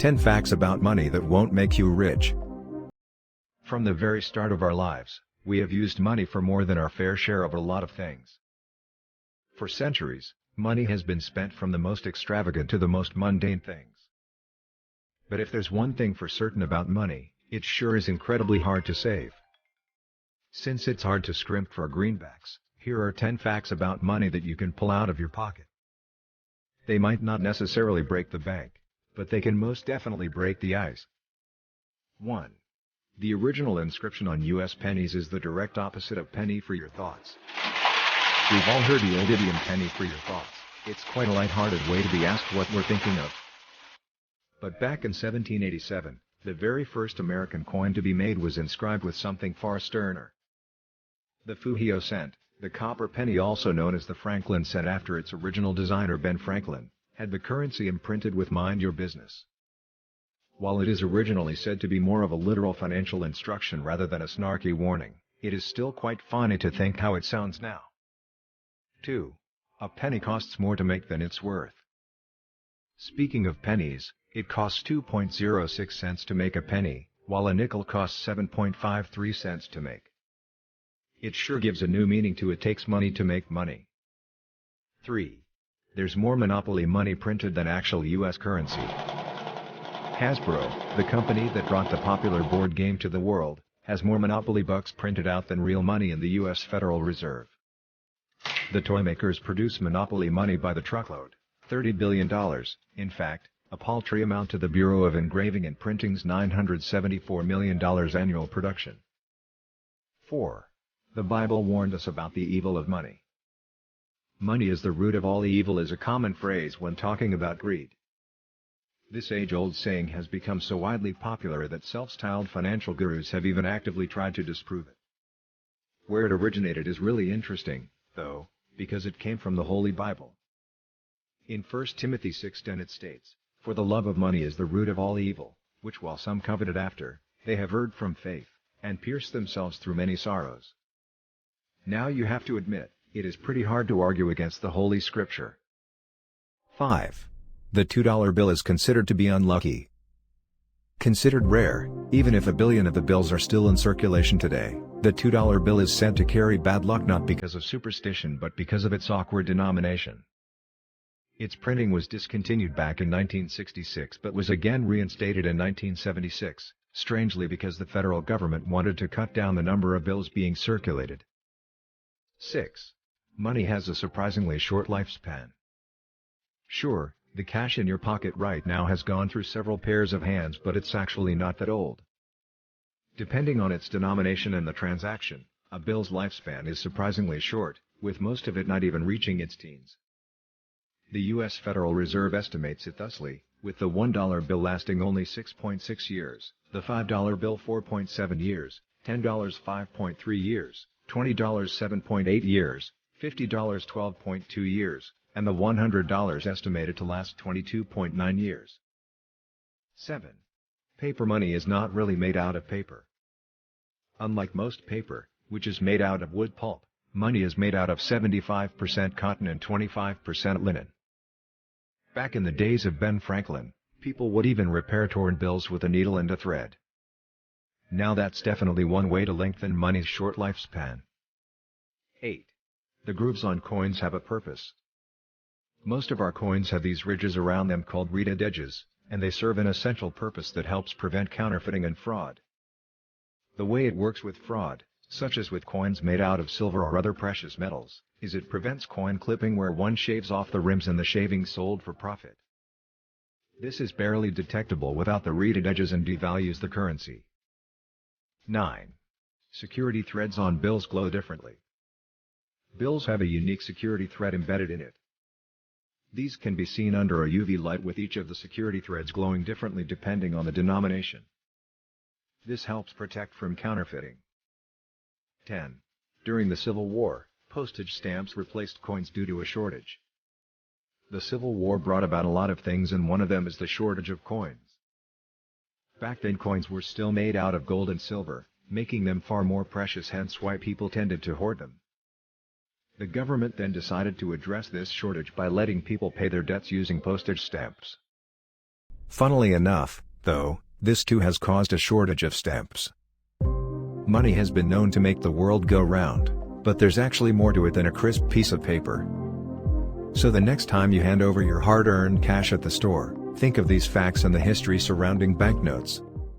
10 Facts About Money That Won't Make You Rich. From the very start of our lives, we have used money for more than our fair share of a lot of things. For centuries, money has been spent from the most extravagant to the most mundane things. But if there's one thing for certain about money, it sure is incredibly hard to save. Since it's hard to scrimp for greenbacks, here are 10 facts about money that you can pull out of your pocket. They might not necessarily break the bank, but they can most definitely break the ice. 1. The original inscription on U.S. pennies is the direct opposite of penny for your thoughts. We've all heard the old idiom penny for your thoughts. It's quite a light-hearted way to be asked what we're thinking of. But back in 1787, the very first American coin to be made was inscribed with something far sterner. The Fujio cent, the copper penny also known as the Franklin cent after its original designer Ben Franklin, had the currency imprinted with "Mind Your Business." While it is originally said to be more of a literal financial instruction rather than a snarky warning, it is still quite funny to think how it sounds now. 2. A penny costs more to make than it's worth. Speaking of pennies, it costs 2.06 cents to make a penny, while a nickel costs 7.53 cents to make. It sure gives a new meaning to "it takes money to make money." 3. There's more monopoly money printed than actual U.S. currency. Hasbro, the company that brought the popular board game to the world, has more Monopoly bucks printed out than real money in the U.S. Federal Reserve. The toy makers produce Monopoly money by the truckload, $30 billion, in fact, a paltry amount to the Bureau of Engraving and Printing's $974 million annual production. 4. The Bible warned us about the evil of money. Money is the root of all evil is a common phrase when talking about greed. This age-old saying has become so widely popular that self-styled financial gurus have even actively tried to disprove it. Where it originated is really interesting, though, because it came from the Holy Bible. In 1 Timothy 6:10 it states, "For the love of money is the root of all evil, which while some coveted after, they have erred from faith, and pierced themselves through many sorrows." Now you have to admit, it is pretty hard to argue against the Holy Scripture. 5. The $2 bill is considered to be unlucky. Considered rare, even if a billion of the bills are still in circulation today, the $2 bill is said to carry bad luck not because of superstition but because of its awkward denomination. Its printing was discontinued back in 1966 but was again reinstated in 1976, strangely because the federal government wanted to cut down the number of bills being circulated. 6. Money has a surprisingly short lifespan. Sure, the cash in your pocket right now has gone through several pairs of hands, but it's actually not that old. Depending on its denomination and the transaction, a bill's lifespan is surprisingly short, with most of it not even reaching its teens. The U.S. Federal Reserve estimates it thusly, with the $1 bill lasting only 6.6 years, the $5 bill 4.7 years, $10 5.3 years, $20 7.8 years, $50 12.2 years, and the $100 estimated to last 22.9 years. 7. Paper money is not really made out of paper. Unlike most paper, which is made out of wood pulp, money is made out of 75% cotton and 25% linen. Back in the days of Ben Franklin, people would even repair torn bills with a needle and a thread. Now that's definitely one way to lengthen money's short lifespan. 8. The grooves on coins have a purpose. Most of our coins have these ridges around them called reeded edges, and they serve an essential purpose that helps prevent counterfeiting and fraud. The way it works with fraud, such as with coins made out of silver or other precious metals, is it prevents coin clipping where one shaves off the rims and the shavings sold for profit. This is barely detectable without the reeded edges and devalues the currency. 9. Security threads on bills glow differently. Bills have a unique security thread embedded in it. These can be seen under a UV light with each of the security threads glowing differently depending on the denomination. This helps protect from counterfeiting. 10. During the Civil War, postage stamps replaced coins due to a shortage. The Civil War brought about a lot of things, and one of them is the shortage of coins. Back then coins were still made out of gold and silver, making them far more precious, hence why people tended to hoard them. The government then decided to address this shortage by letting people pay their debts using postage stamps. Funnily enough, though, this too has caused a shortage of stamps. Money has been known to make the world go round, but there's actually more to it than a crisp piece of paper. So the next time you hand over your hard-earned cash at the store, think of these facts and the history surrounding banknotes.